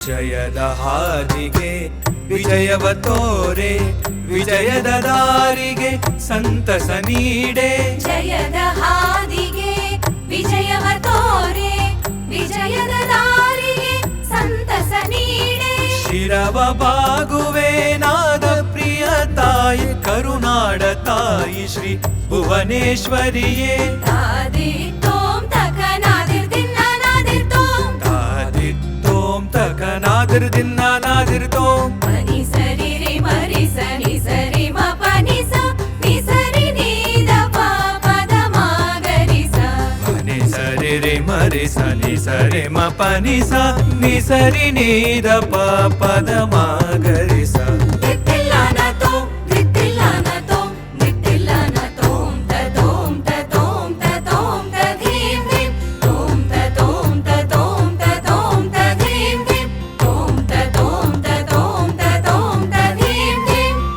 ಜಯದ ಹಾದಿಗೆ ವಿಜಯವ ತೋರೆ, ವಿಜಯದ ದಾರಿಗೆ ಸಂತಸ ನೀಡೆ. ಜಯದ ಹಾದಿಗೆ ವಿಜಯವ ತೋರೆ, ವಿಜಯದ ದಾರಿಗೆ ಸಂತಸ ನೀಡೆ. ಶಿರವ ಬಾಗುವೆ ನಾದ ಪ್ರಿಯ ತಾಯಿ, ಕರುನಾಡ ತಾಯಿ ಶ್ರೀ ಭುವನೇಶ್ವರಿಯೇ. ತಾದಿತ್ತೋಂ ತಕ ನಾದಿರ್ ದಿನ್ನ ನಾದಿರ್ ತೋಂ, ತಾದಿತ್ತೋಂ ತಕ ನಾದಿರ್ ದಿನ್ನ ನಾದಿರ್ ತೋಂ. ಪನಿ ಸರಿ ರಿ ಮರಿ ಸನಿ ಸರಿ ಮ ಪನಿ ಸ ನಿ ಸರಿ ನೀ ದ ಪ ಪದ ಮ ಗರಿ ಸ. ಪನಿ ಸರಿ ರಿ ಮರಿ ಸ ನಿ ಸರಿ ಮ ಪನಿ ಸ ನಿ ಸರಿ ನೀ ದ ಪ ಪದ ಮ ಗರಿ ಸ.